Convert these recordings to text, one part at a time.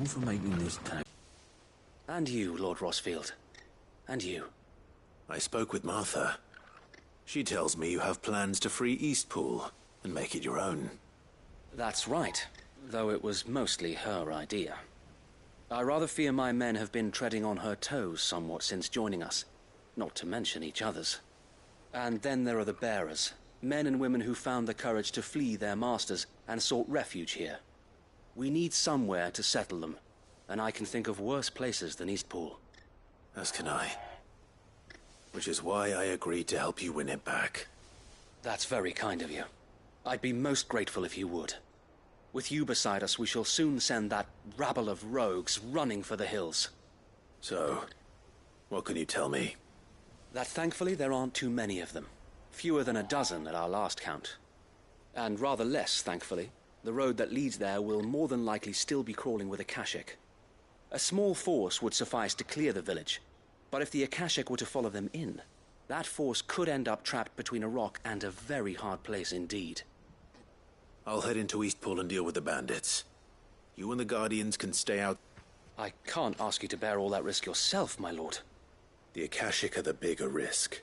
all for making this town. And you, Lord Rosfield. And you. I spoke with Martha. She tells me you have plans to free Eastpool and make it your own. That's right, though it was mostly her idea. I rather fear my men have been treading on her toes somewhat since joining us, not to mention each other's. And then there are the bearers, men and women who found the courage to flee their masters and sought refuge here. We need somewhere to settle them, and I can think of worse places than Eastpool. As can I. Which is why I agreed to help you win it back. That's very kind of you. I'd be most grateful if you would. With you beside us, we shall soon send that rabble of rogues running for the hills. So, what can you tell me? That thankfully there aren't too many of them. Fewer than a dozen at our last count. And rather less, thankfully, the road that leads there will more than likely still be crawling with Akashic. A small force would suffice to clear the village, but if the Akashic were to follow them in, that force could end up trapped between a rock and a very hard place indeed. I'll head into Eastpool and deal with the bandits. You and the Guardians can stay out. I can't ask you to bear all that risk yourself, my lord. The Akashic are the bigger risk.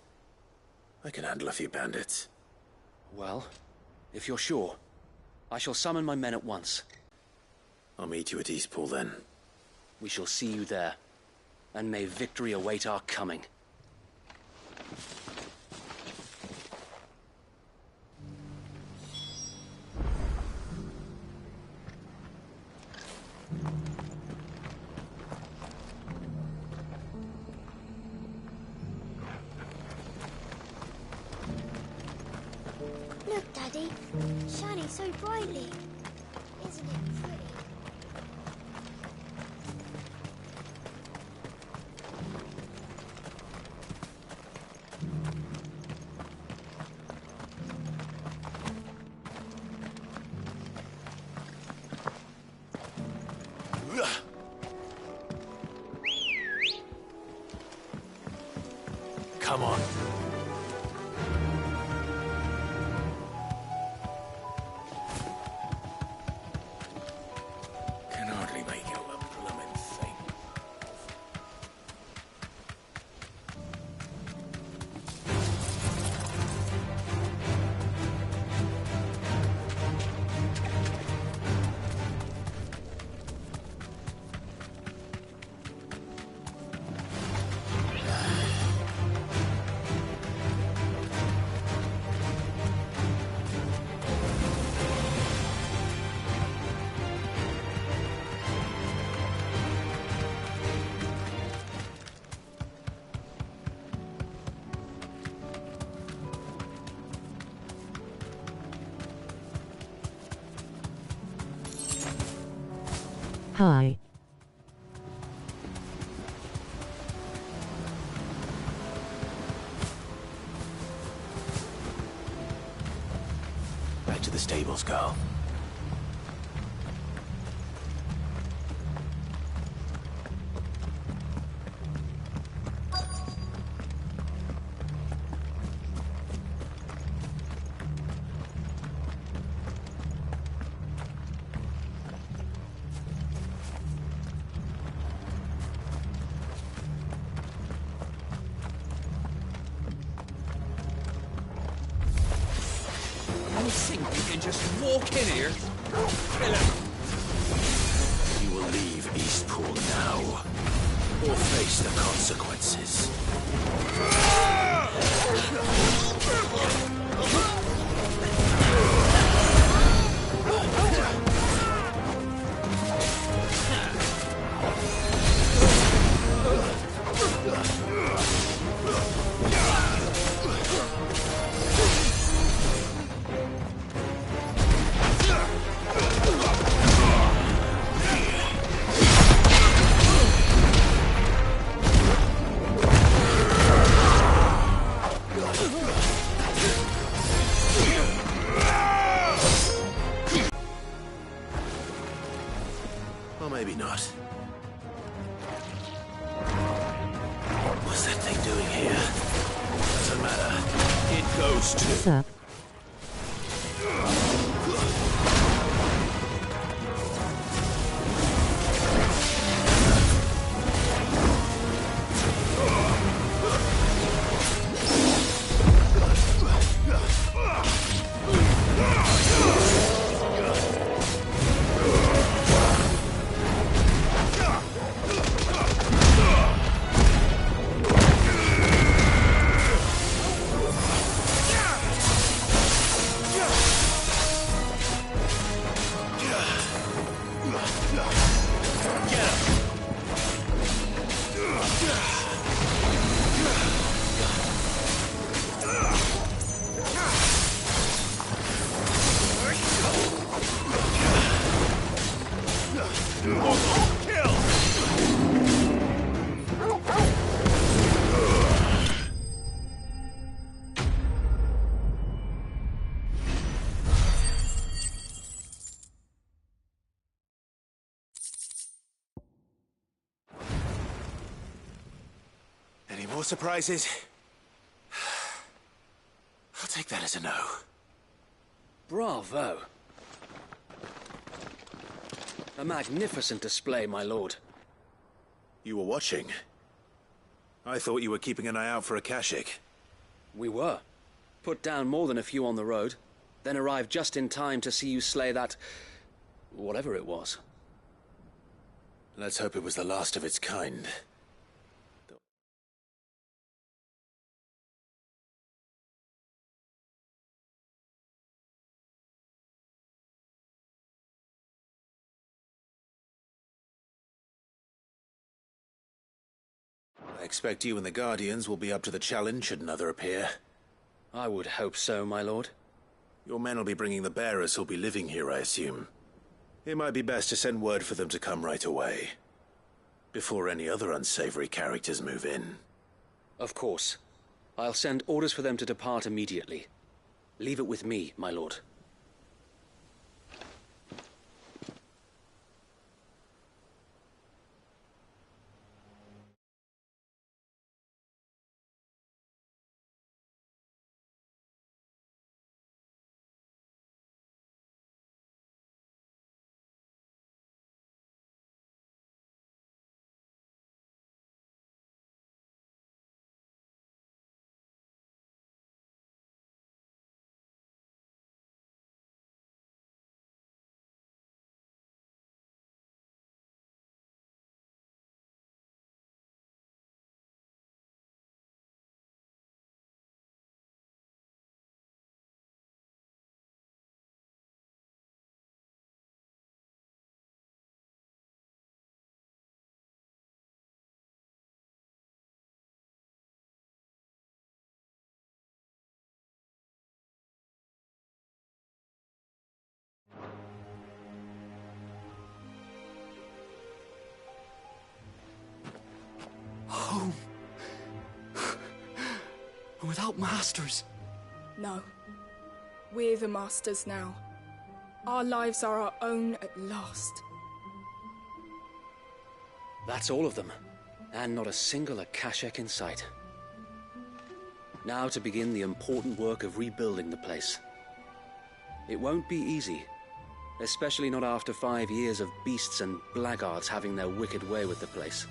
I can handle a few bandits. Well, if you're sure, I shall summon my men at once. I'll meet you at Eastpool then. We shall see you there, and may victory await our coming. Look, Daddy. Shining so brightly. Isn't it pretty? Come on. Can hardly make out a blooming thing. Hi. Back to the stables, girl. You think you can just walk in here? Kill him. You will leave Eastpool now, or face the consequences. Or maybe not. What's that thing doing here? Doesn't matter. It goes to... Sup? Any more surprises? I'll take that as a no. Bravo. A magnificent display, my lord. You were watching. I thought you were keeping an eye out for a Kashik. We were. Put down more than a few on the road, then arrived just in time to see you slay that... whatever it was. Let's hope it was the last of its kind. I expect you and the Guardians will be up to the challenge should another appear. I would hope so, my lord. Your men will be bringing the bearers who'll be living here, I assume. It might be best to send word for them to come right away, before any other unsavory characters move in. Of course. I'll send orders for them to depart immediately. Leave it with me, my lord. Home. Without masters. No. We're the masters now. Our lives are our own at last. That's all of them. And not a single Akashak in sight. Now to begin the important work of rebuilding the place. It won't be easy. Especially not after 5 years of beasts and blackguards having their wicked way with the place.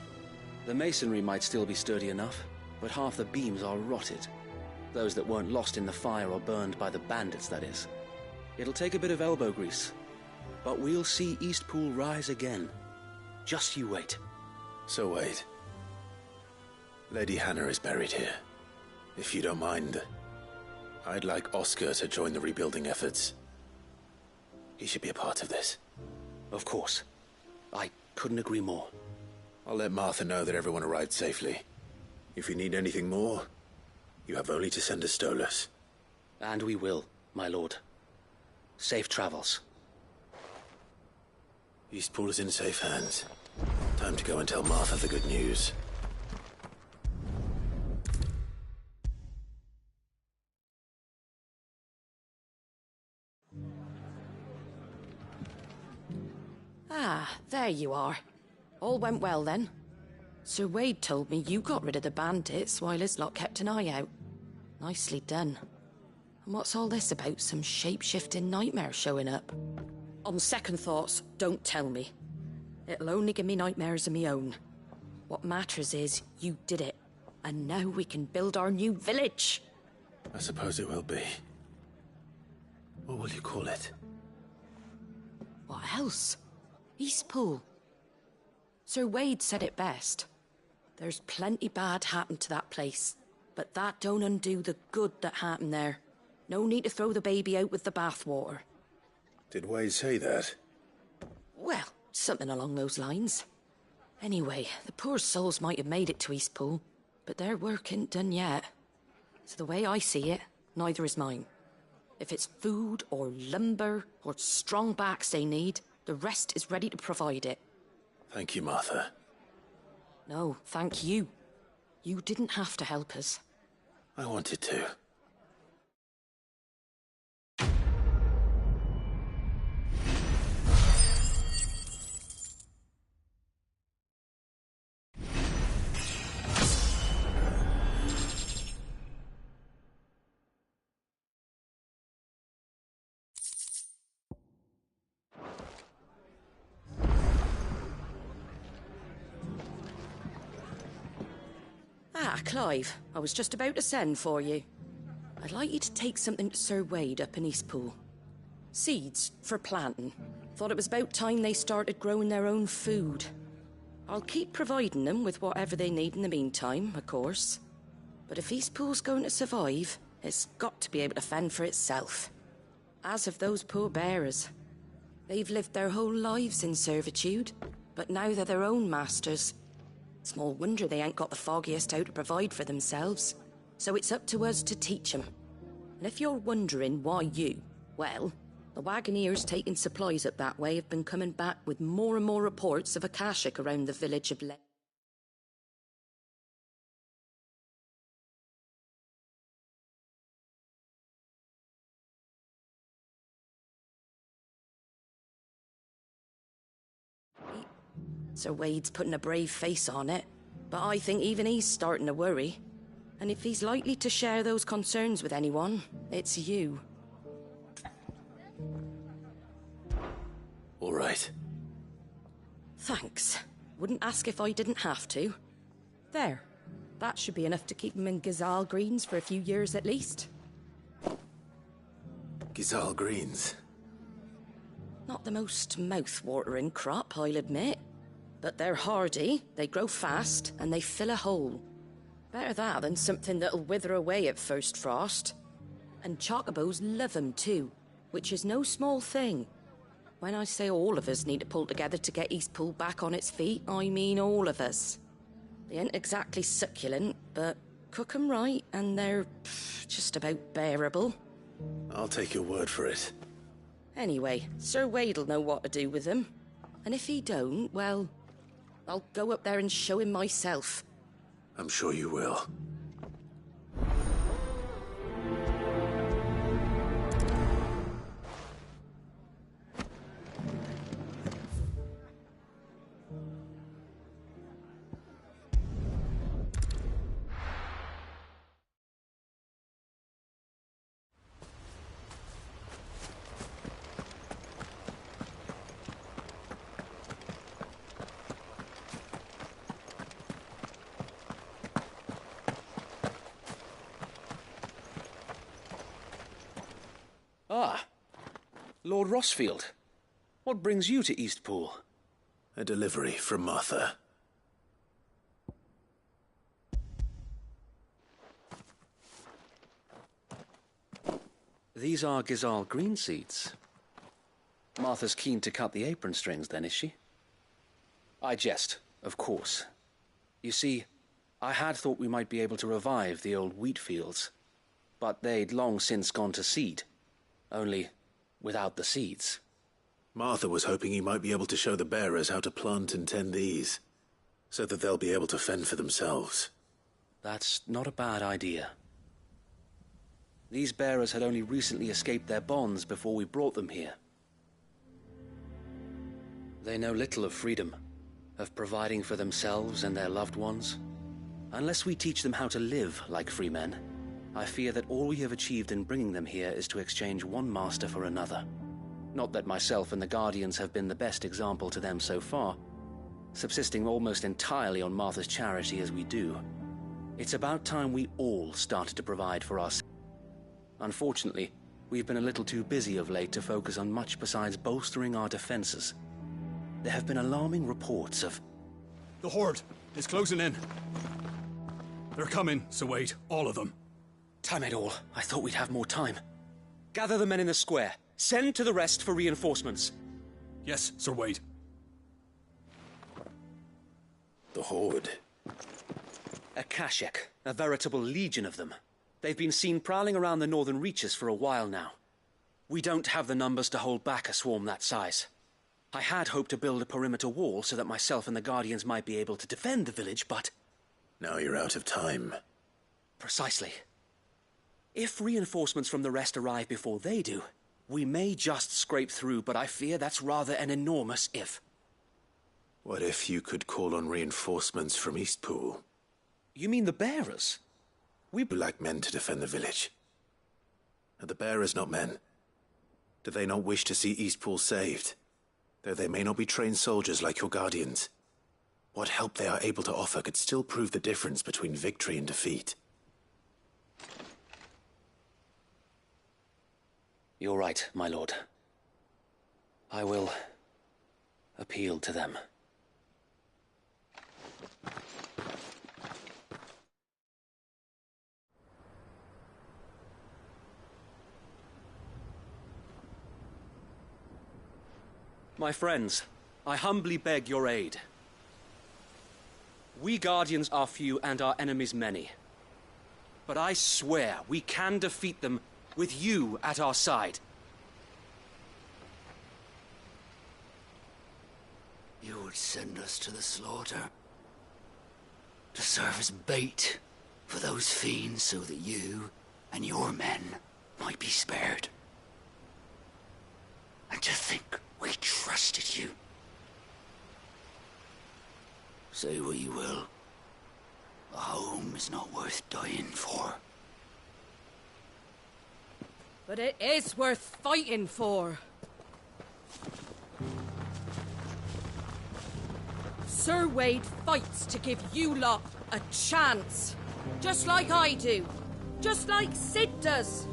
The masonry might still be sturdy enough, but half the beams are rotted. Those that weren't lost in the fire or burned by the bandits, that is. It'll take a bit of elbow grease, but we'll see Eastpool rise again. Just you wait. So wait. Lady Hannah is buried here. If you don't mind, I'd like Oscar to join the rebuilding efforts. He should be a part of this. Of course. I couldn't agree more. I'll let Martha know that everyone arrived safely. If you need anything more, you have only to send a Stolas. And we will, my lord. Safe travels. Eastpool is in safe hands. Time to go and tell Martha the good news. Ah, there you are. All went well then. Sir Wade told me you got rid of the bandits while his lot kept an eye out. Nicely done. And what's all this about some shape-shifting nightmare showing up? On second thoughts, don't tell me. It'll only give me nightmares of me own. What matters is you did it. And now we can build our new village. I suppose it will be. What will you call it? What else? Eastpool. Sir Wade said it best. There's plenty bad happened to that place, but that don't undo the good that happened there. No need to throw the baby out with the bathwater. Did Wade say that? Well, something along those lines. Anyway, the poor souls might have made it to Eastpool, but their work ain't done yet. So the way I see it, neither is mine. If it's food or lumber or strong backs they need, the rest is ready to provide it. Thank you, Martha. No, thank you. You didn't have to help us. I wanted to. Ah, Clive, I was just about to send for you. I'd like you to take something to Sir Wade up in Eastpool. Seeds for planting. Thought it was about time they started growing their own food. I'll keep providing them with whatever they need in the meantime, of course. But if Eastpool's going to survive, it's got to be able to fend for itself. As have those poor bearers. They've lived their whole lives in servitude, but now they're their own masters. Small wonder they ain't got the foggiest how to provide for themselves. So it's up to us to teach them. And if you're wondering why you, well, the Wagoneers taking supplies up that way have been coming back with more and more reports of Akashic around the village of Sir Wade's putting a brave face on it, but I think even he's starting to worry. And if he's likely to share those concerns with anyone, it's you. All right. Thanks. Wouldn't ask if I didn't have to. There. That should be enough to keep him in Gazal Greens for a few years at least. Gazal Greens. Not the most mouth-watering crop, I'll admit. But they're hardy, they grow fast, and they fill a hole. Better that than something that'll wither away at first frost. And chocobos love 'em too, which is no small thing. When I say all of us need to pull together to get Eastpool back on its feet, I mean all of us. They ain't exactly succulent, but cook 'em right and they're just about bearable. I'll take your word for it. Anyway, Sir Wade'll know what to do with them. And if he don't, well, I'll go up there and show him myself. I'm sure you will. Ah, Lord Rossfield. What brings you to Eastpool? A delivery from Martha. These are Gazal green seeds. Martha's keen to cut the apron strings, then, is she? I jest, of course. You see, I had thought we might be able to revive the old wheat fields, but they'd long since gone to seed. Only without the seeds. Martha was hoping he might be able to show the bearers how to plant and tend these, so that they'll be able to fend for themselves. That's not a bad idea. These bearers had only recently escaped their bonds before we brought them here. They know little of freedom, of providing for themselves and their loved ones. Unless we teach them how to live like free men, I fear that all we have achieved in bringing them here is to exchange one master for another. Not that myself and the Guardians have been the best example to them so far, subsisting almost entirely on Martha's charity as we do. It's about time we all started to provide for us. Unfortunately, we've been a little too busy of late to focus on much besides bolstering our defenses. There have been alarming reports of... The Horde is closing in. They're coming, Sir Wade, all of them. Damn it all, I thought we'd have more time. Gather the men in the square. Send to the rest for reinforcements. Yes, Sir Wade. The Horde. Akashic, a veritable legion of them. They've been seen prowling around the northern reaches for a while now. We don't have the numbers to hold back a swarm that size. I had hoped to build a perimeter wall so that myself and the Guardians might be able to defend the village, but... Now you're out of time. Precisely. If reinforcements from the rest arrive before they do, we may just scrape through, but I fear that's rather an enormous if. What if you could call on reinforcements from Eastpool? You mean the bearers? We lack men to defend the village. Are the bearers not men? Do they not wish to see Eastpool saved? Though they may not be trained soldiers like your Guardians. What help they are able to offer could still prove the difference between victory and defeat. You're right, my lord. I will appeal to them. My friends, I humbly beg your aid. We Guardians are few and our enemies many. But I swear we can defeat them with you at our side. You would send us to the slaughter, to serve as bait for those fiends so that you and your men might be spared. And to think we trusted you. Say what you will, a home is not worth dying for. But it is worth fighting for. Sir Wade fights to give you lot a chance. Just like I do. Just like Sid does.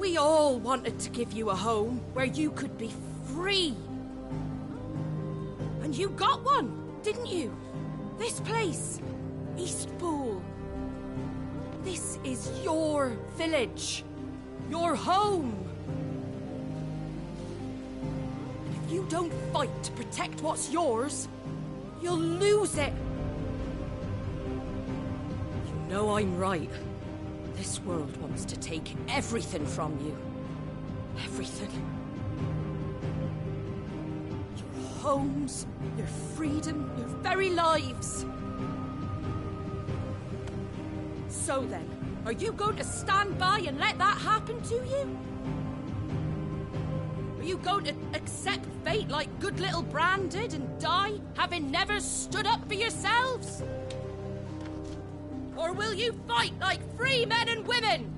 We all wanted to give you a home where you could be free. And you got one, didn't you? This place, Eastpool. This is your village. Your home. And if you don't fight to protect what's yours, you'll lose it. You know I'm right. This world wants to take everything from you. Everything. Your homes, your freedom, your very lives. So then, are you going to stand by and let that happen to you? Are you going to accept fate like good little Bran did and die, having never stood up for yourselves? Or will you fight like free men and women?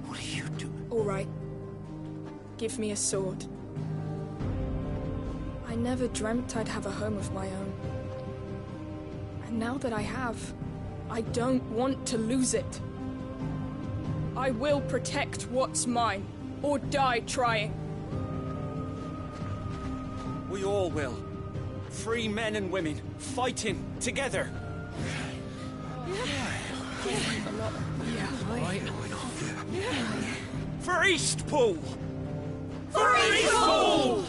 What are you doing? All right. Give me a sword. I never dreamt I'd have a home of my own. And now that I have, I don't want to lose it. I will protect what's mine, or die trying. We all will. Free men and women, fighting together. For Eastpool! For Eastpool!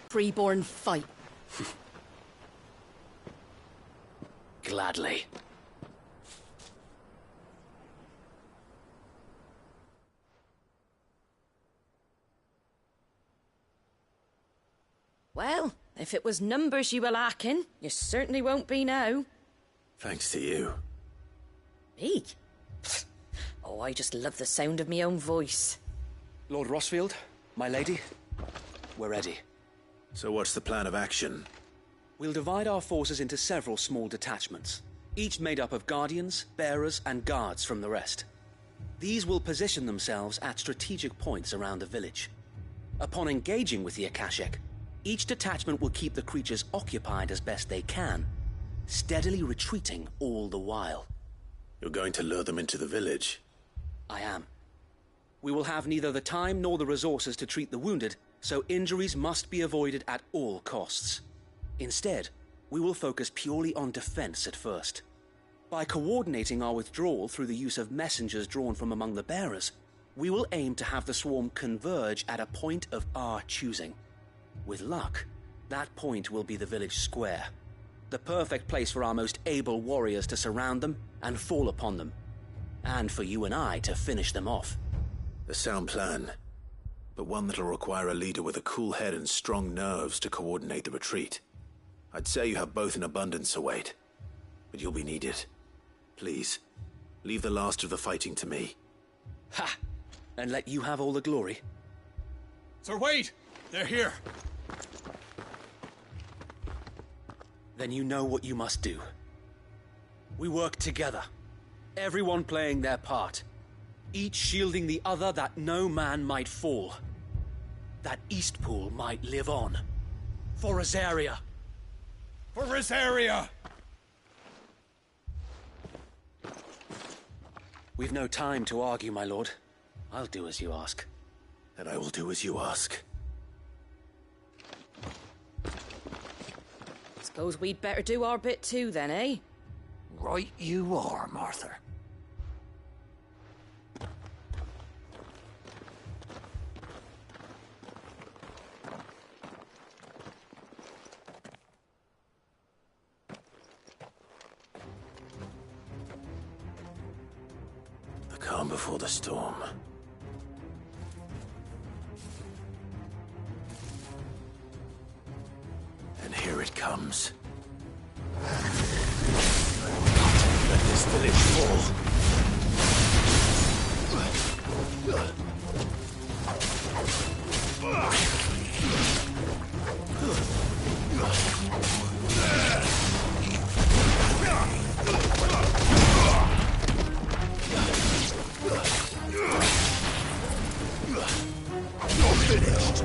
Freeborn fight. Gladly. Well, if it was numbers you were lacking, you certainly won't be now. Thanks to you. Me? Oh, I just love the sound of my own voice. Lord Rosfield, my lady, we're ready. So what's the plan of action? We'll divide our forces into several small detachments, each made up of guardians, bearers, and guards from the rest. These will position themselves at strategic points around the village. Upon engaging with the Akashic, each detachment will keep the creatures occupied as best they can, steadily retreating all the while. You're going to lure them into the village? I am. We will have neither the time nor the resources to treat the wounded, so injuries must be avoided at all costs. Instead, we will focus purely on defense at first. By coordinating our withdrawal through the use of messengers drawn from among the bearers, we will aim to have the swarm converge at a point of our choosing. With luck, that point will be the village square, the perfect place for our most able warriors to surround them and fall upon them, and for you and I to finish them off. A sound plan, but one that'll require a leader with a cool head and strong nerves to coordinate the retreat. I'd say you have both in abundance, Sir Wade, but you'll be needed. Please, leave the last of the fighting to me. Ha! And let you have all the glory? Sir Wade! They're here! Then you know what you must do. We work together. Everyone playing their part. Each shielding the other that no man might fall. That Eastpool might live on. For Rosaria. For Rosaria! We've no time to argue, my lord. I'll do as you ask. And I will do as you ask. Suppose we'd better do our bit too then, eh? Right you are, Martha. The calm before the storm. And here it comes. Let this village fall. You're finished.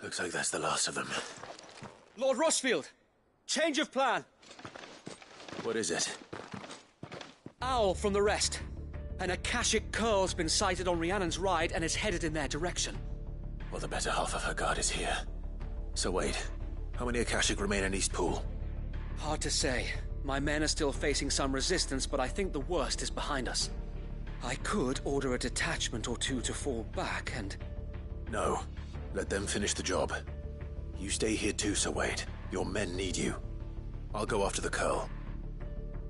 Looks like that's the last of them. Lord Rosfield! Change of plan! What is it? Owl from the rest. An Akashic Curl's been sighted on Rhiannon's Ride and is headed in their direction. Well, the better half of her guard is here. So wait, how many Akashic remain in Eastpool? Hard to say. My men are still facing some resistance, but I think the worst is behind us. I could order a detachment or two to fall back and... No. Let them finish the job. You stay here too, Sir Wade. Your men need you. I'll go after the Curl.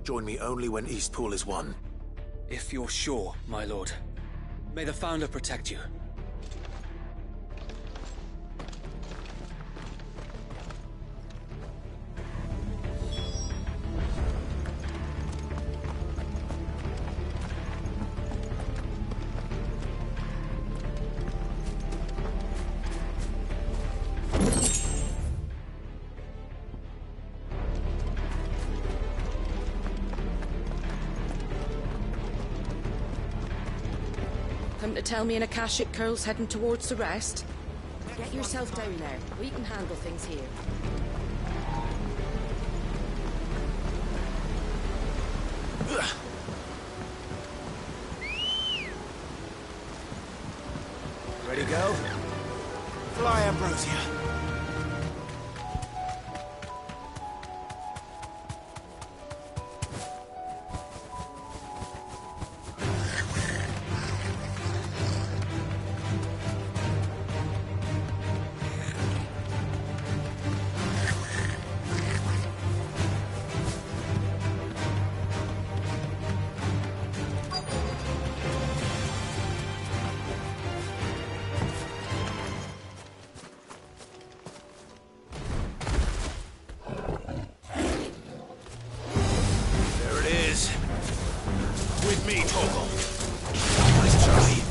Join me only when Eastpool is won. If you're sure, my lord. May the Founder protect you. Come to tell me an Akashic Curl's heading towards the rest? Get yourself down there. We can handle things here. Ready, go? Fly, Ambrosia. me, Torgal. Nice try.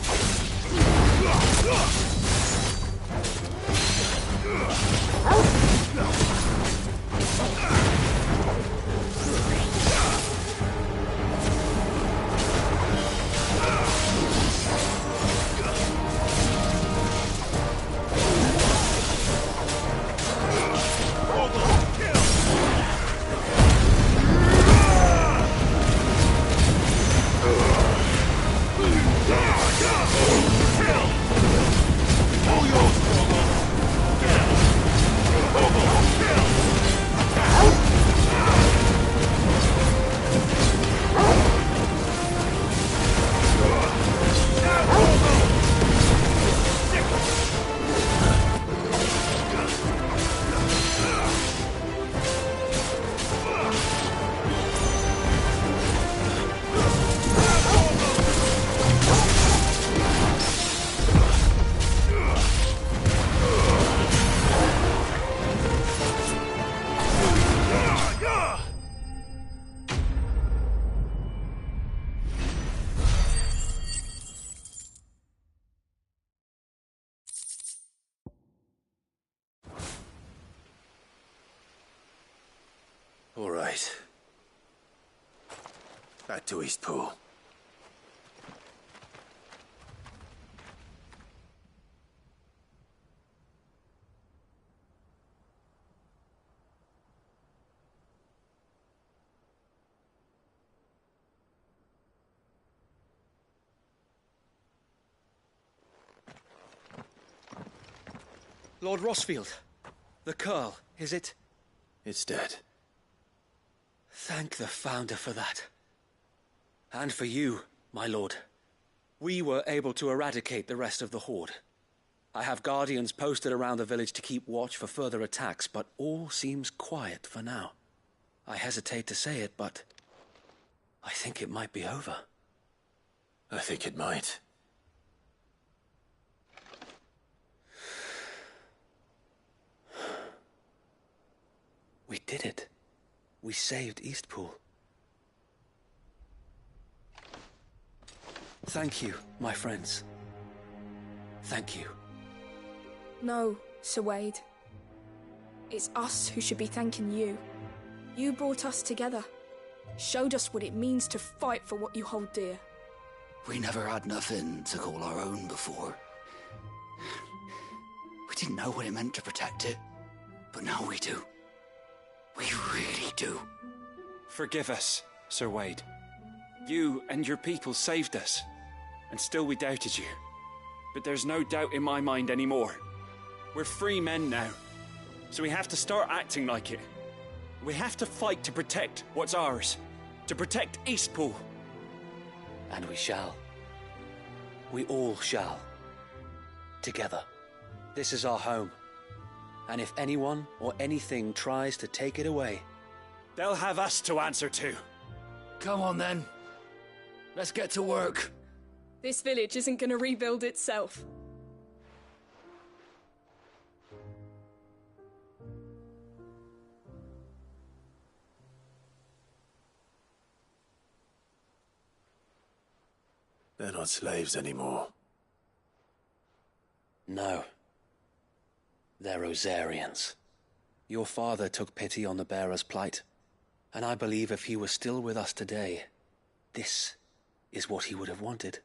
All right. Back to Eastpool. Lord Rosfield, the Curl, is it? It's dead. Thank the Founder for that. And for you, my lord. We were able to eradicate the rest of the Horde. I have guardians posted around the village to keep watch for further attacks, but all seems quiet for now. I hesitate to say it, but I think it might be over. I think it might. We did it. We saved Eastpool. Thank you, my friends. Thank you. No, Sir Wade. It's us who should be thanking you. You brought us together. Showed us what it means to fight for what you hold dear. We never had nothing to call our own before. We didn't know what it meant to protect it, but now we do. We really do. Forgive us, Sir Wade. You and your people saved us, and still we doubted you. But there's no doubt in my mind anymore. We're free men now, so we have to start acting like it. We have to fight to protect what's ours, to protect Eastpool. And we shall. We all shall. Together. This is our home. And if anyone or anything tries to take it away, they'll have us to answer to. Come on then. Let's get to work. This village isn't going to rebuild itself. They're not slaves anymore. No. They're Rosarians. Your father took pity on the bearer's plight, and I believe if he were still with us today, this is what he would have wanted.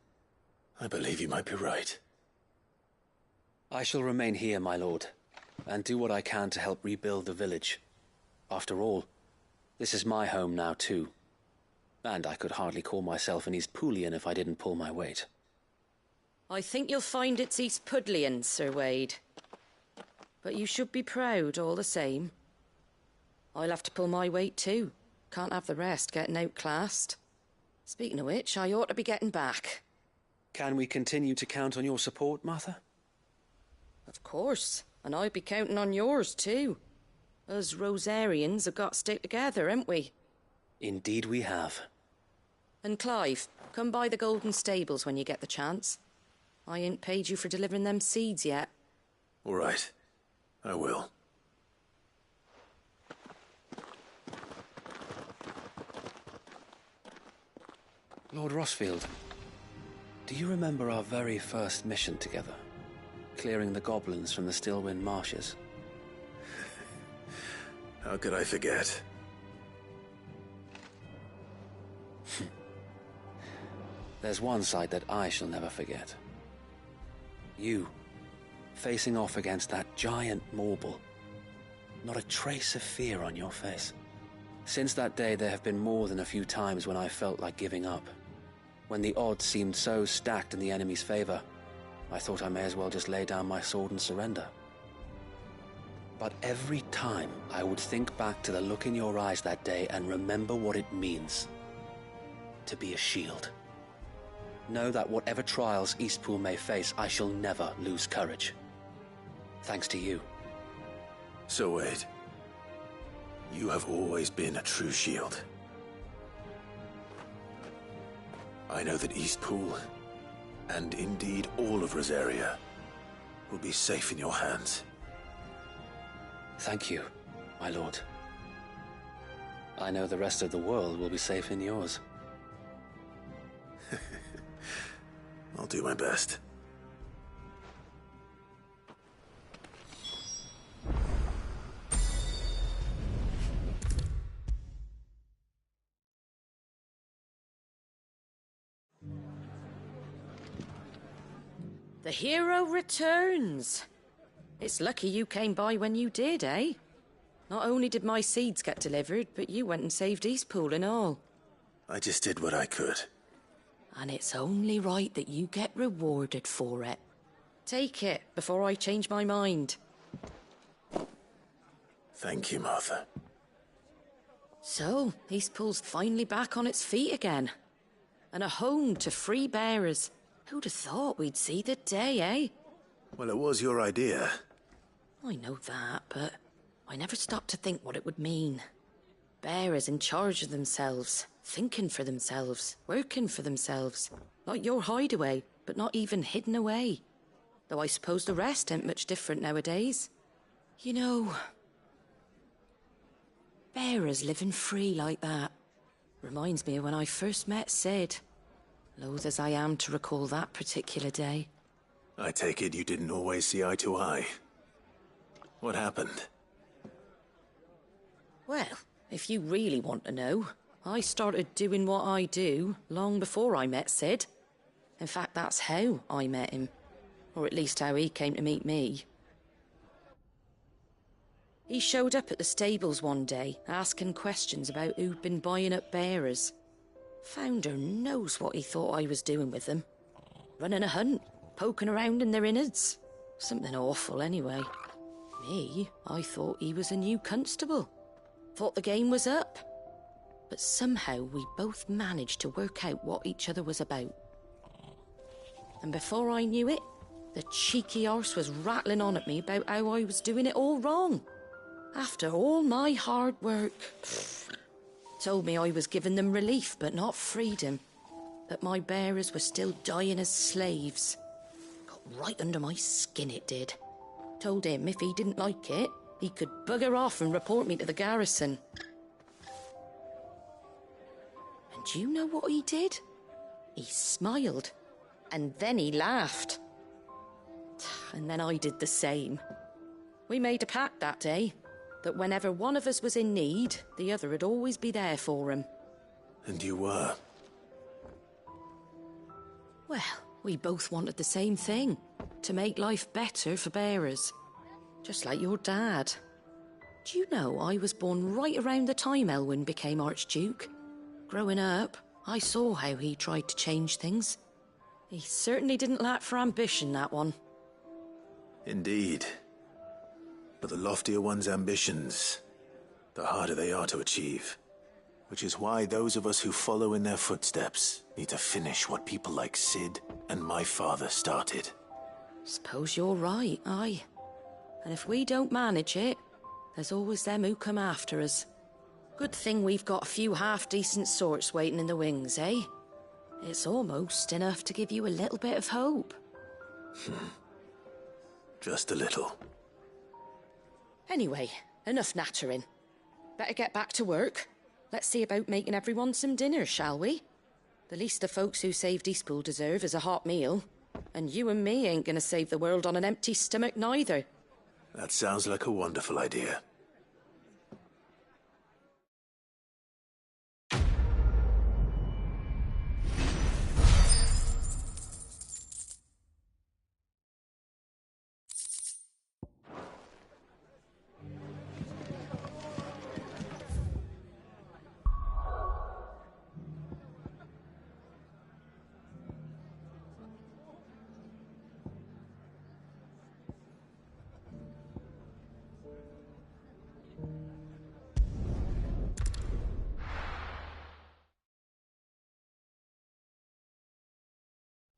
I believe you might be right. I shall remain here, my lord, and do what I can to help rebuild the village. After all, this is my home now too, and I could hardly call myself an Eastpoolian if I didn't pull my weight. I think you'll find it's Eastpudlian, Sir Wade. But you should be proud all the same. I'll have to pull my weight too. Can't have the rest getting outclassed. Speaking of which, I ought to be getting back. Can we continue to count on your support, Martha? Of course, and I'll be counting on yours too. Us Rosarians have got to stick together, haven't we? Indeed we have. And Clive, come by the Golden Stables when you get the chance. I ain't paid you for delivering them seeds yet. All right. I will. Lord Rossfield, do you remember our very first mission together? Clearing the goblins from the Stillwind marshes? How could I forget? There's one sight that I shall never forget. You, facing off against that giant Morble. Not a trace of fear on your face. Since that day, there have been more than a few times when I felt like giving up. When the odds seemed so stacked in the enemy's favor, I thought I may as well just lay down my sword and surrender. But every time I would think back to the look in your eyes that day and remember what it means to be a shield. Know that whatever trials Eastpool may face, I shall never lose courage. Thanks to you. Sir Wade, you have always been a true shield. I know that Eastpool, and indeed all of Rosaria, will be safe in your hands. Thank you, my lord. I know the rest of the world will be safe in yours. I'll do my best. The hero returns. It's lucky you came by when you did, eh? Not only did my seeds get delivered, but you went and saved Eastpool and all. I just did what I could. And it's only right that you get rewarded for it. Take it before I change my mind. Thank you, Martha. So, Eastpool's finally back on its feet again. And a home to free bearers. Who'd have thought we'd see the day, eh? Well, it was your idea. I know that, but I never stopped to think what it would mean. Bearers in charge of themselves, thinking for themselves, working for themselves. Like your hideaway, but not even hidden away. Though I suppose the rest ain't much different nowadays. You know, bearers living free like that reminds me of when I first met Sid. Loath as I am to recall that particular day. I take it you didn't always see eye to eye. What happened? Well, if you really want to know, I started doing what I do long before I met Sid. In fact, that's how I met him. Or at least how he came to meet me. He showed up at the stables one day, asking questions about who'd been buying up bearers. Founder knows what he thought I was doing with them. Running a hunt, poking around in their innards. Something awful anyway. Me, I thought he was a new constable. Thought the game was up. But somehow we both managed to work out what each other was about. And before I knew it, the cheeky arse was rattling on at me about how I was doing it all wrong. After all my hard work. Told me I was giving them relief, but not freedom. That my bearers were still dying as slaves. Got right under my skin, it did. Told him if he didn't like it, he could bugger off and report me to the garrison. And do you know what he did? He smiled. And then he laughed. And then I did the same. We made a pact that day, that whenever one of us was in need, the other would always be there for him. And you were? Well, we both wanted the same thing. To make life better for bearers. Just like your dad. Do you know I was born right around the time Elwyn became Archduke? Growing up, I saw how he tried to change things. He certainly didn't lack for ambition, that one. Indeed. But the loftier one's ambitions, the harder they are to achieve. Which is why those of us who follow in their footsteps need to finish what people like Sid and my father started. Suppose you're right, aye. And if we don't manage it, there's always them who come after us. Good thing we've got a few half-decent sorts waiting in the wings, eh? It's almost enough to give you a little bit of hope. Just a little. Anyway, enough nattering. Better get back to work. Let's see about making everyone some dinner, shall we? The least the folks who saved Eastpool deserve is a hot meal. And you and me ain't gonna save the world on an empty stomach neither. That sounds like a wonderful idea.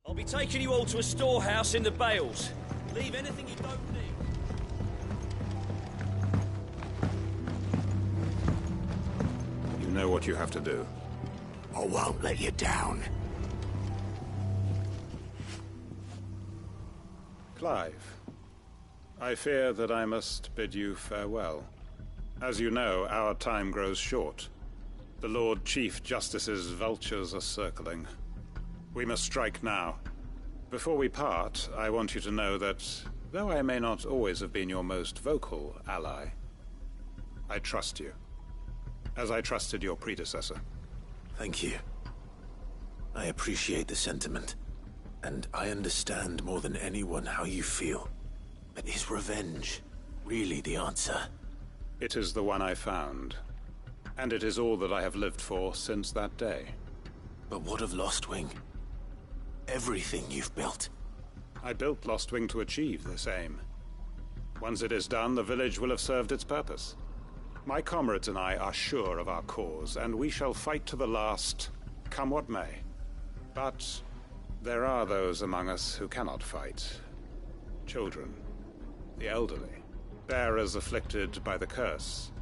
I'll be taking you all to a storehouse in the Bales. Leave anything you don't need. You know what you have to do. I won't let you down. Clive, I fear that I must bid you farewell. As you know, our time grows short. The Lord Chief Justice's vultures are circling. We must strike now. Before we part, I want you to know that, though I may not always have been your most vocal ally, I trust you, as I trusted your predecessor. Thank you. I appreciate the sentiment, and I understand more than anyone how you feel. But is revenge really the answer? It is the one I found, and it is all that I have lived for since that day. But what of Lostwing? Everything you've built. I built Lostwing to achieve this aim. Once it is done, the village will have served its purpose. My comrades and I are sure of our cause, and we shall fight to the last, come what may. But there are those among us who cannot fight. Children, the elderly, bearers afflicted by the curse.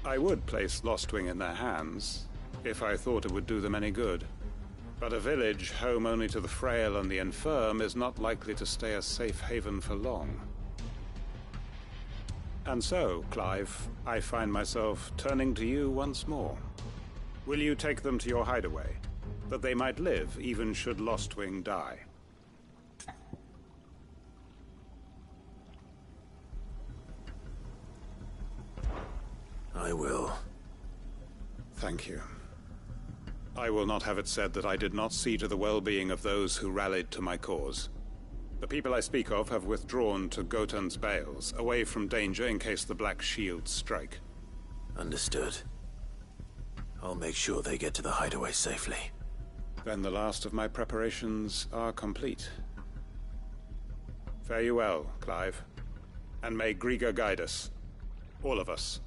I would place Lostwing in their hands, if I thought it would do them any good. But a village home only to the frail and the infirm is not likely to stay a safe haven for long. And so, Clive, I find myself turning to you once more. Will you take them to your hideaway, that they might live even should Lostwing die? I will. Thank you. I will not have it said that I did not see to the well-being of those who rallied to my cause. The people I speak of have withdrawn to Gotan's Bales, away from danger in case the Black Shields strike. Understood. I'll make sure they get to the hideaway safely. Then the last of my preparations are complete. Fare you well, Clive. And may Griga guide us. All of us.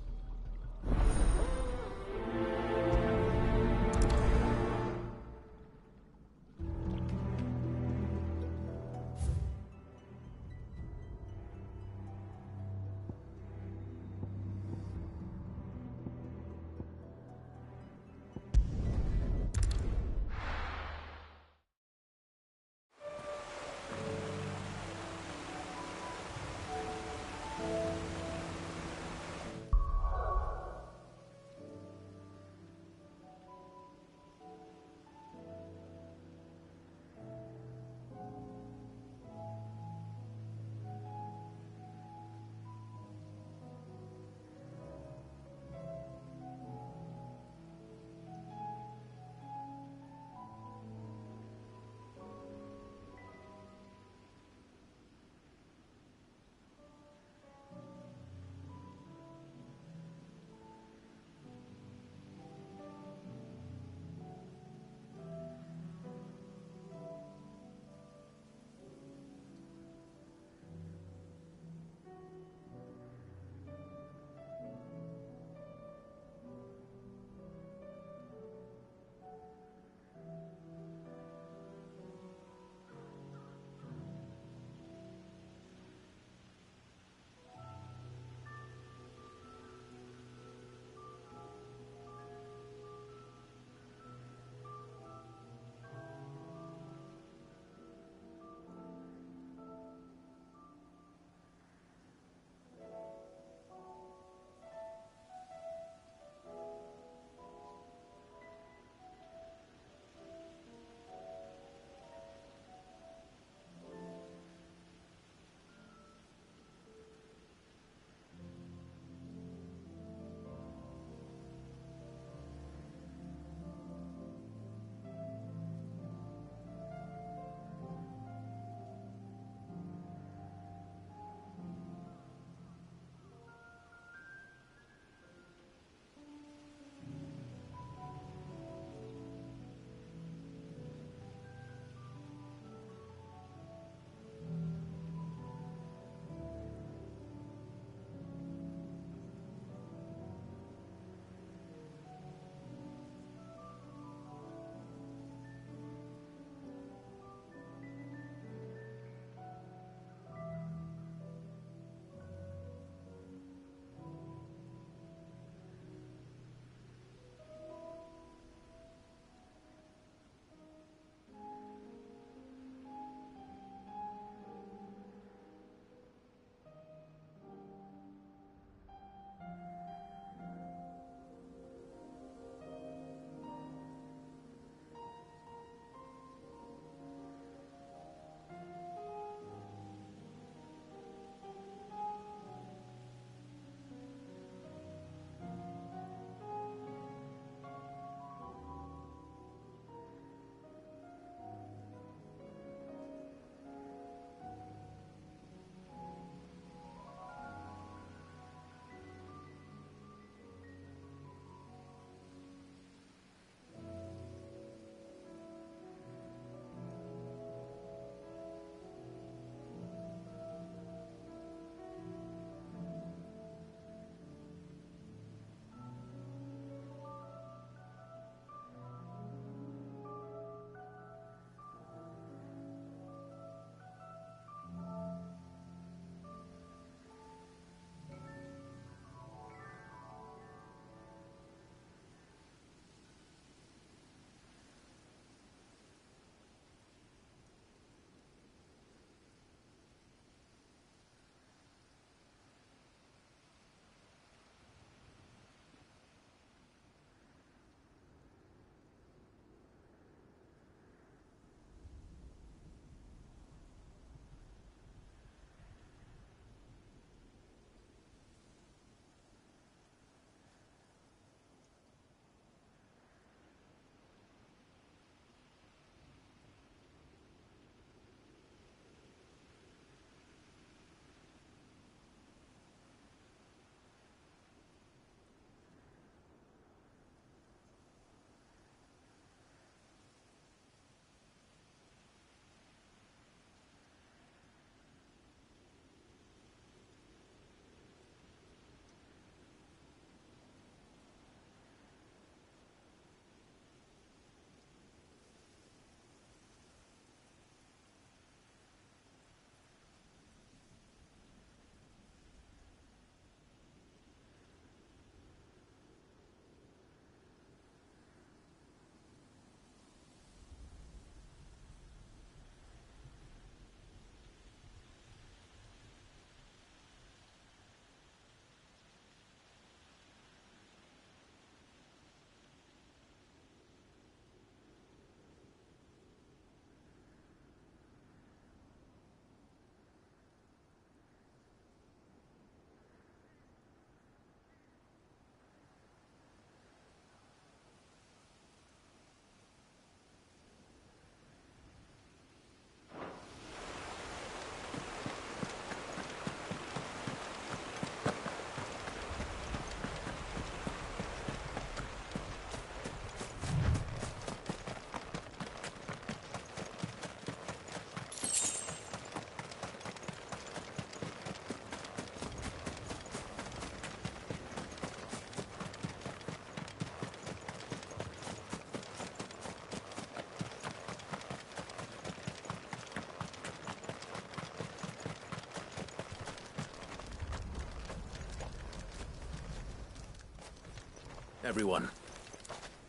Everyone.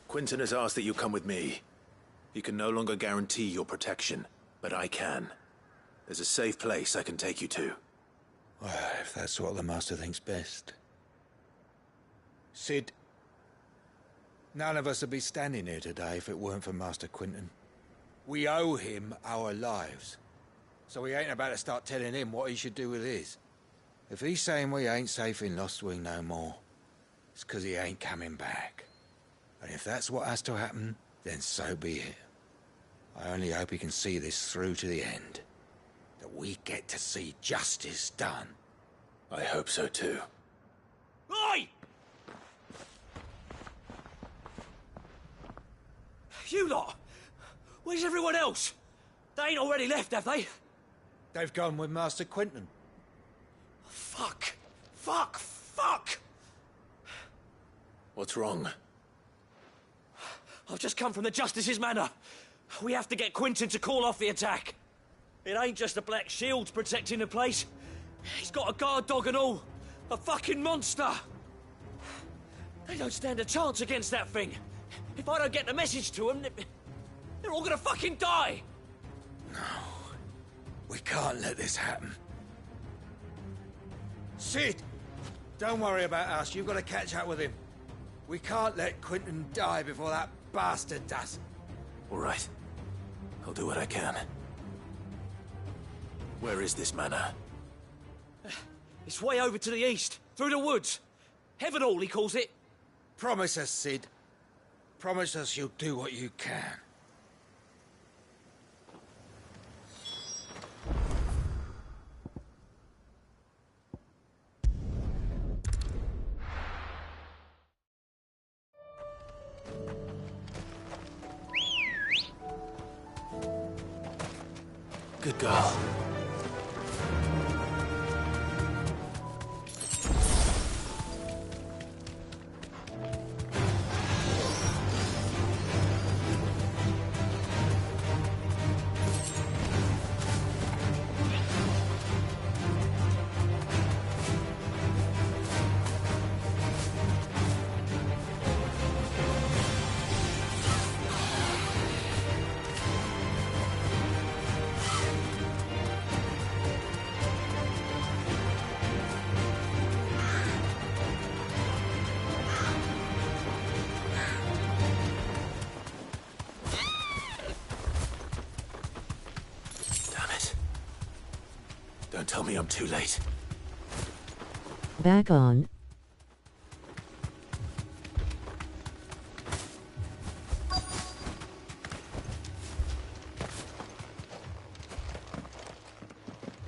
Quinton has asked that you come with me. He can no longer guarantee your protection, but I can. There's a safe place I can take you to. Well, if that's what the Master thinks best. Cid, none of us would be standing here today if it weren't for Master Quinton. We owe him our lives. So we ain't about to start telling him what he should do with his. If he's saying we ain't safe in Lostwing no more, it's 'cause he ain't coming back. And if that's what has to happen, then so be it. I only hope he can see this through to the end. That we get to see justice done. I hope so too. Oi! You lot! Where's everyone else? They ain't already left, have they? They've gone with Master Quinton. Fuck! Fuck! Fuck! What's wrong? I've just come from the Justice's manor. We have to get Quinton to call off the attack. It ain't just the Black Shields protecting the place. He's got a guard dog and all. A fucking monster. They don't stand a chance against that thing. If I don't get the message to them, they're all gonna fucking die. No. We can't let this happen. Cid! Don't worry about us. You've got to catch up with him. We can't let Quinton die before that bastard does. All right. I'll do what I can. Where is this manor? It's way over to the east, through the woods. Heavenhall, he calls it. Promise us, Cid. Promise us you'll do what you can. Good girl. Don't tell me I'm too late. Back on.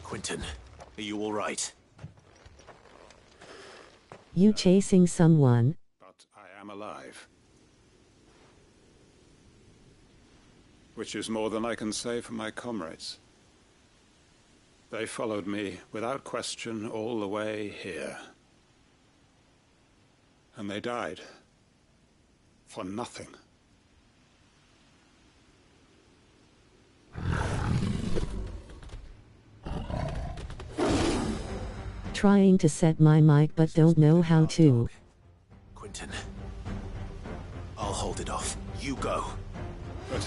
Quinton, are you all right? You chasing someone? But I am alive. Which is more than I can say for my comrades. They followed me, without question, all the way here. And they died. For nothing. Trying to set my mic but don't know how to. Quinton. I'll hold it off. You go. But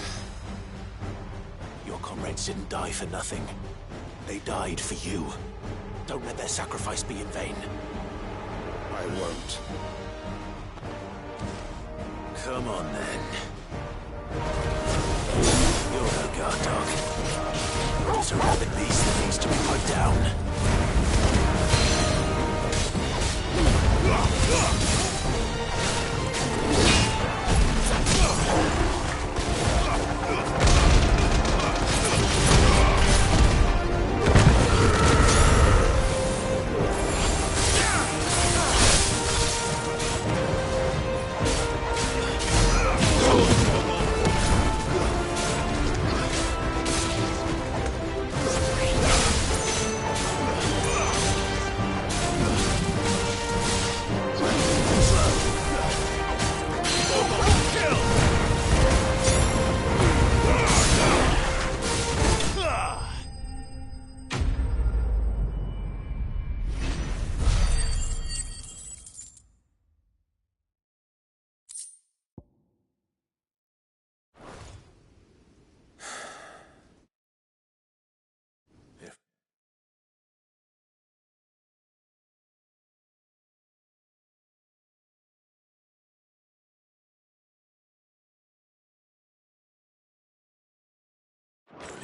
your comrades didn't die for nothing. They died for you. Don't let their sacrifice be in vain. I won't. Come on, then. You're no guard dog. You're just a rabid beast that needs to be put down.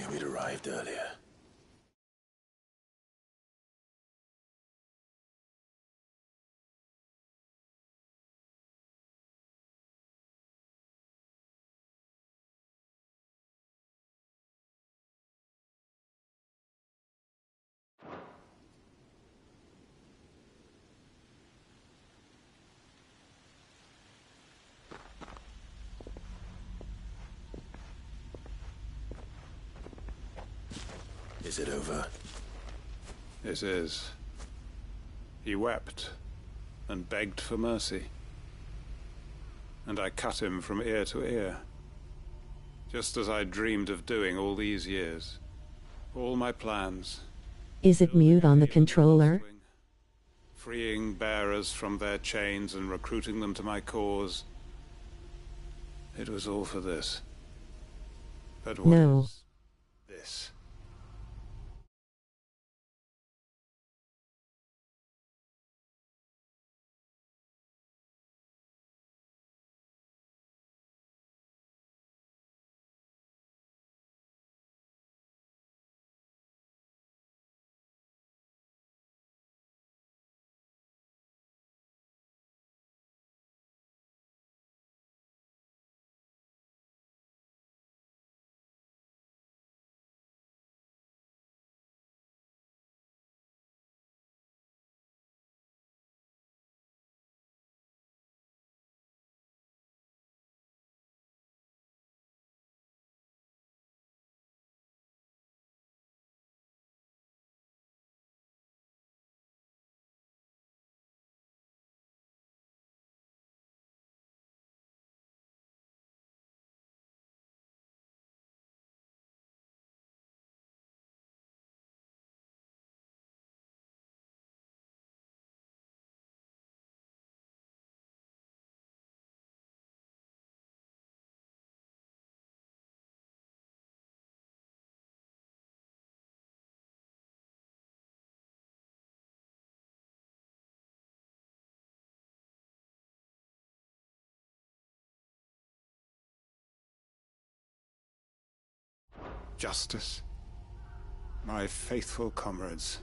wish we'd arrived earlier. Is it over? It is. He wept and begged for mercy. And I cut him from ear to ear. Just as I dreamed of doing all these years. All my plans. Is it mute on the controller? Freeing bearers from their chains and recruiting them to my cause. It was all for this. But what No. is this? Justice. My faithful comrades.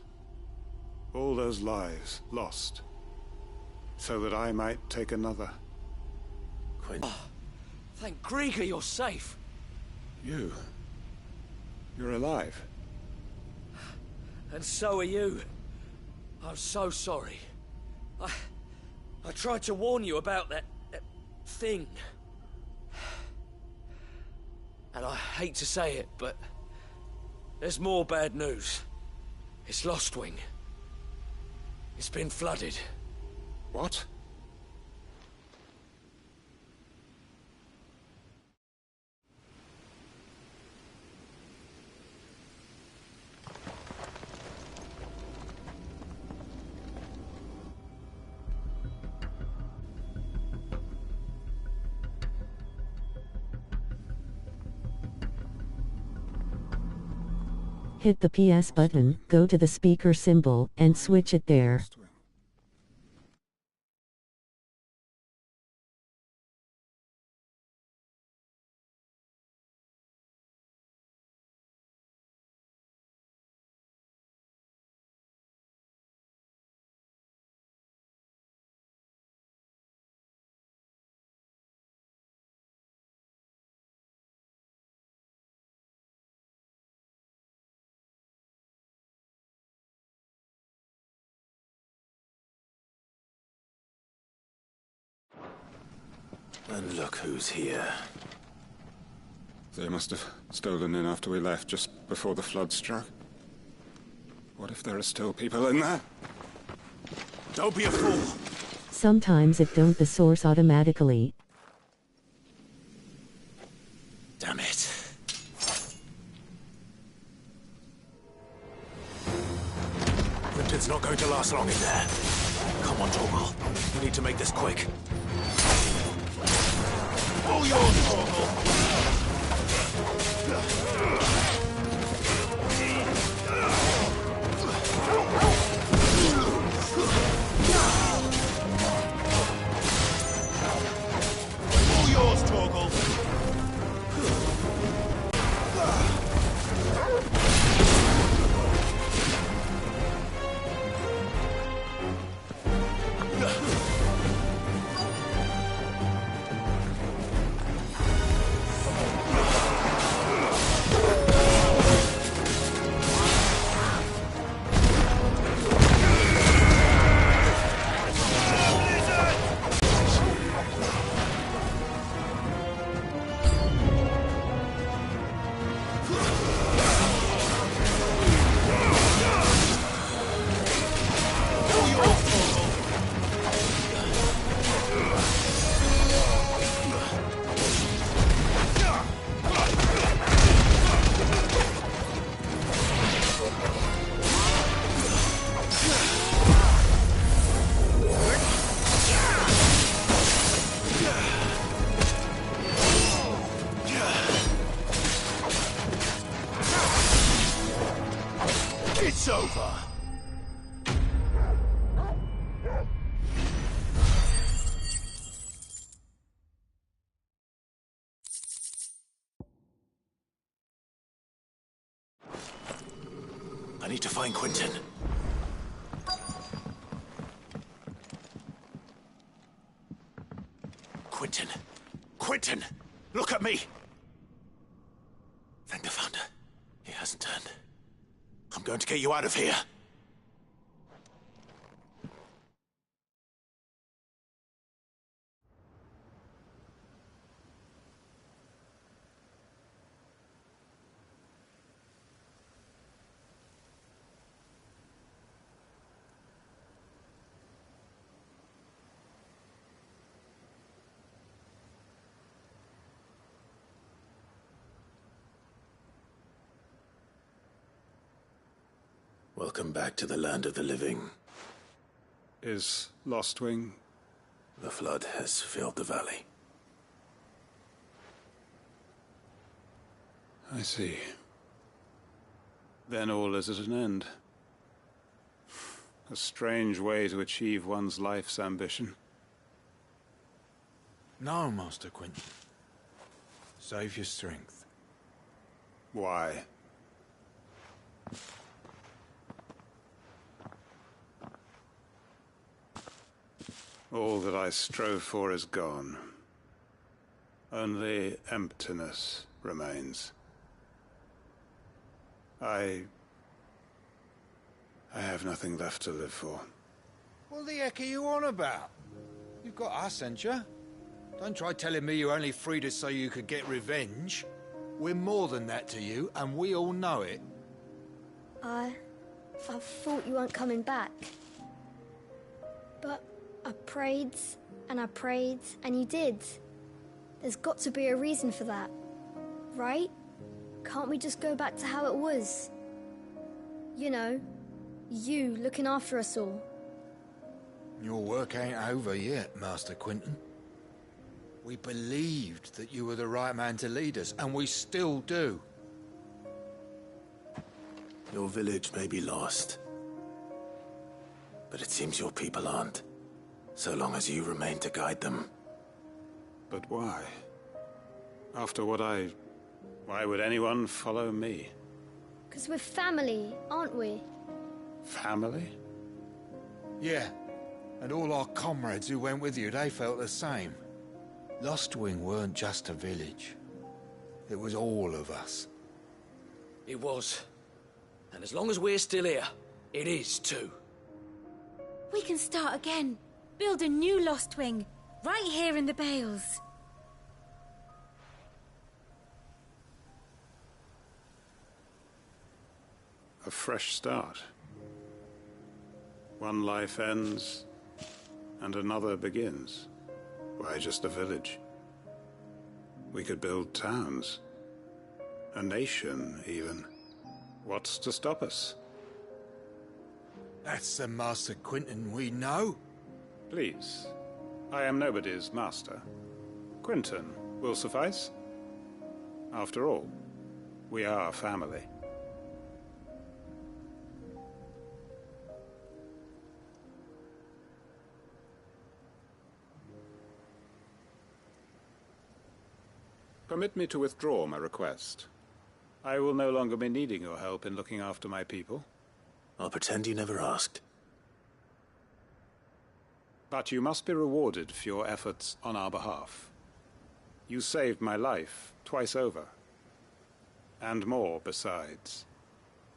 All those lives lost. So that I might take another. Quentin. Oh, thank Grieger you're safe. You're alive. And so are you. I'm so sorry. I tried to warn you about that thing. And I hate to say it, but there's more bad news. It's Lostwing. It's been flooded. What? Hit the PS button, go to the speaker symbol, and switch it there. And look who's here. They must have stolen in after we left, just before the flood struck. What if there are still people in there? Don't be a fool! Sometimes it don't the source automatically. Damn it. Quentin's not going to last long in there. Come on, Torgal. We need to make this quick. All yours, Torgal! All yours, Torgal! It's over! I need to find Quentin. Quentin! Quentin! Look at me! Thank the Founder. He hasn't turned. I'm going to get you out of here. Welcome back to the land of the living. Is Lostwing? The flood has filled the valley. I see. Then all is at an end. A strange way to achieve one's life's ambition. No, Master Quentin. Save your strength. Why? All that I strove for is gone. Only emptiness remains. I have nothing left to live for. What the heck are you on about? You've got us, ain't you? Don't try telling me you only freed us so you could get revenge. We're more than that to you, and we all know it. I thought you weren't coming back. But I prayed, and you did. There's got to be a reason for that, right? Can't we just go back to how it was? You know, you looking after us all. Your work ain't over yet, Master Quentin. We believed that you were the right man to lead us, and we still do. Your village may be lost, but it seems your people aren't, so long as you remain to guide them. But why? After what why would anyone follow me? 'Cause we're family, aren't we? Family? Yeah, and all our comrades who went with you, they felt the same. Lostwing weren't just a village. It was all of us. It was. And as long as we're still here, it is too. We can start again. Build a new Lostwing, right here in the Bales. A fresh start. One life ends, and another begins. Why just a village? We could build towns. A nation, even. What's to stop us? That's the Master Quentin we know. Please. I am nobody's master. Quentin will suffice. After all, we are family. Permit me to withdraw my request. I will no longer be needing your help in looking after my people. I'll pretend you never asked. But you must be rewarded for your efforts on our behalf. You saved my life twice over. And more besides.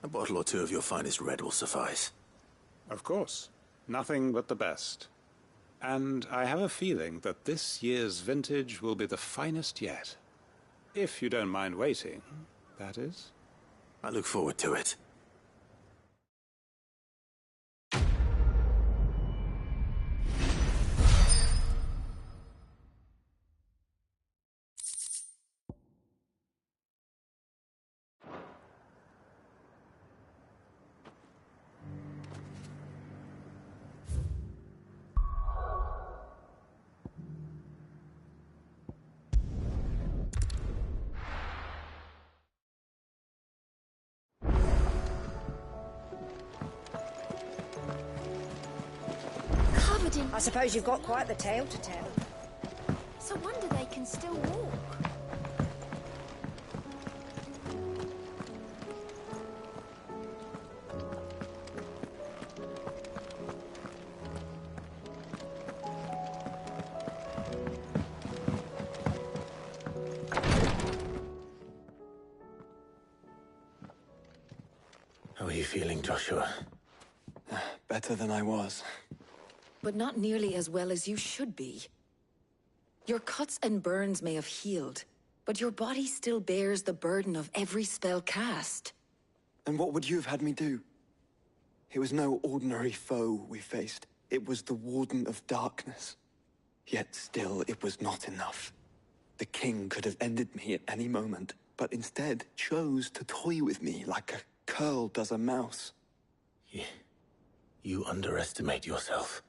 A bottle or two of your finest red will suffice. Of course. Nothing but the best. And I have a feeling that this year's vintage will be the finest yet. If you don't mind waiting, that is. I look forward to it. didn't... I suppose you've got quite the tale to tell. It's a wonder they can still walk. How are you feeling, Joshua? Better than I was. But not nearly as well as you should be. Your cuts and burns may have healed, but your body still bears the burden of every spell cast. And what would you have had me do? It was no ordinary foe we faced. It was the Warden of Darkness. Yet still, it was not enough. The king could have ended me at any moment, but instead chose to toy with me like a curl does a mouse. You underestimate yourself.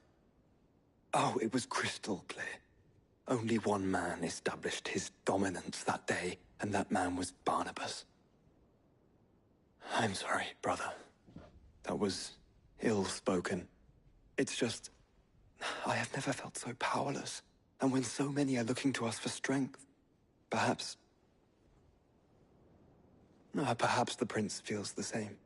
Oh, it was crystal clear. Only one man established his dominance that day, and that man was Barnabas. I'm sorry, brother. That was ill-spoken. It's just... I have never felt so powerless. And when so many are looking to us for strength, perhaps... perhaps the prince feels the same.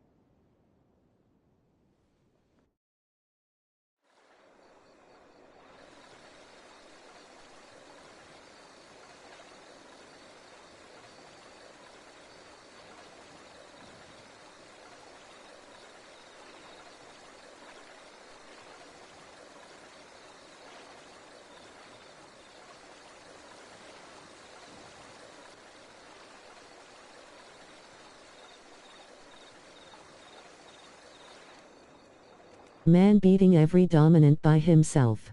Man beating every dominant by himself.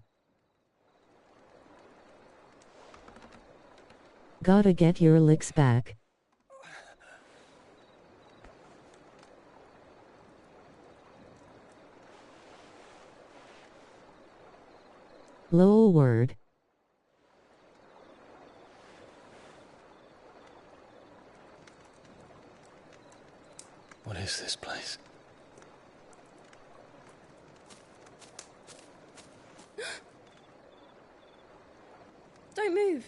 Gotta get your licks back. Lol word. What is this place? Don't move.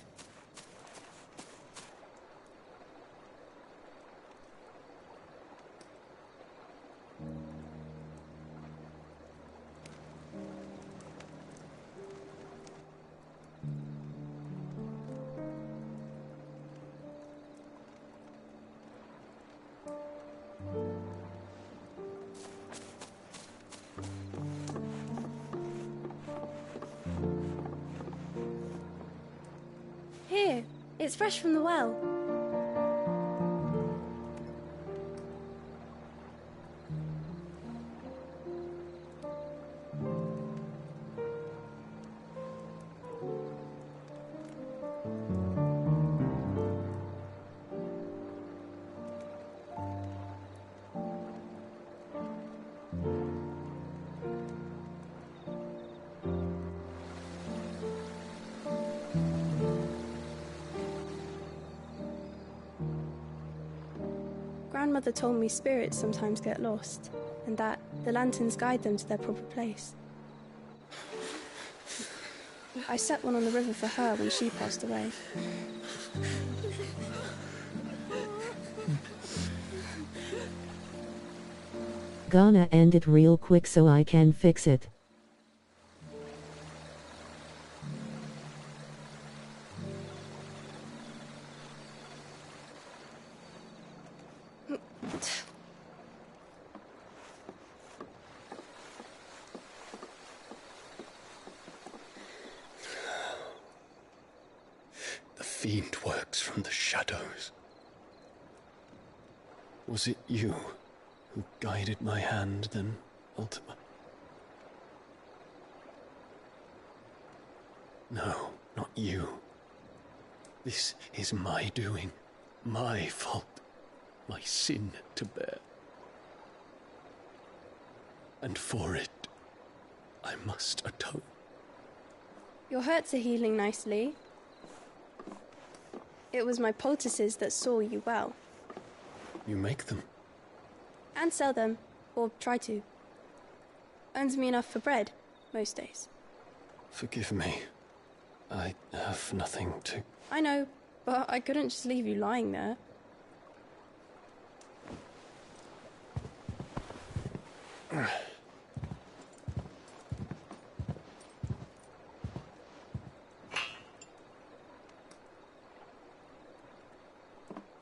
Here, it's fresh from the well. Grandmother told me spirits sometimes get lost, and that the lanterns guide them to their proper place. I set one on the river for her when she passed away. Gonna end it real quick so I can fix it. The fiend works from the shadows. Was it you who guided my hand then, Ultima? No, not you. This is my doing, my fault, my sin to bear. And for it, I must atone. Your hurts are healing nicely. It was my poultices that saw you well. You make them? And sell them, or try to. Earns me enough for bread, most days. Forgive me. I have nothing to... I know, but I couldn't just leave you lying there.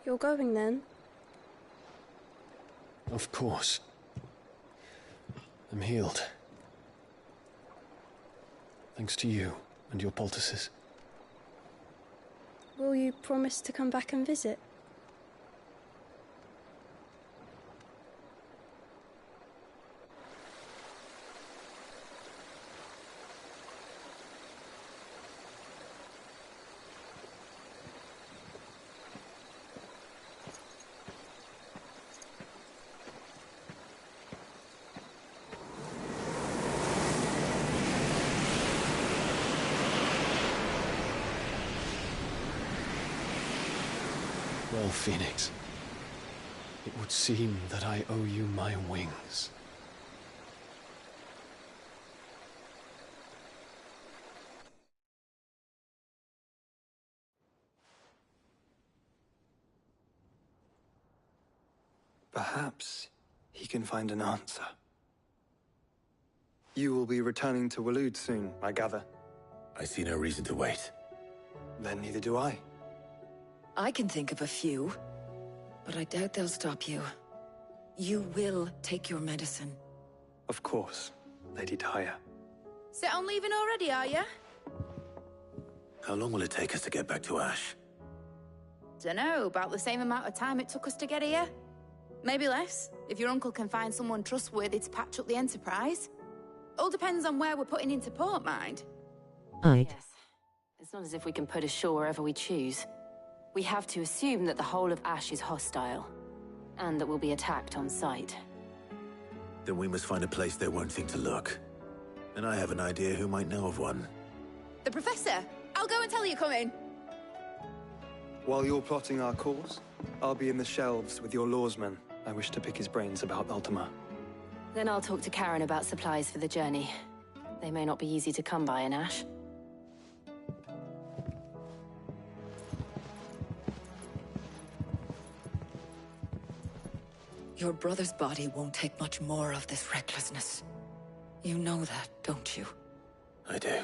You're going then? Of course. I'm healed. Thanks to you and your poultices. Will you promise to come back and visit? Well, Phoenix, it would seem that I owe you my wings. Perhaps he can find an answer. You will be returning to Waloed soon, I gather. I see no reason to wait. Then neither do I. I can think of a few, but I doubt they'll stop you. You will take your medicine. Of course, Lady Daya. Set on leaving already, are you? How long will it take us to get back to Ash? Dunno, about the same amount of time it took us to get here. Maybe less, if your uncle can find someone trustworthy to patch up the Enterprise. All depends on where we're putting into port, mind. Aight. Yes. It's not as if we can put ashore wherever we choose. We have to assume that the whole of Ash is hostile, and that we'll be attacked on sight. Then we must find a place they won't think to look. And I have an idea who might know of one. The Professor! I'll go and tell you come in. While you're plotting our course, I'll be in the shelves with your lawsman. I wish to pick his brains about Ultima. Then I'll talk to Karen about supplies for the journey. They may not be easy to come by in Ash. Your brother's body won't take much more of this recklessness. You know that, don't you? I do.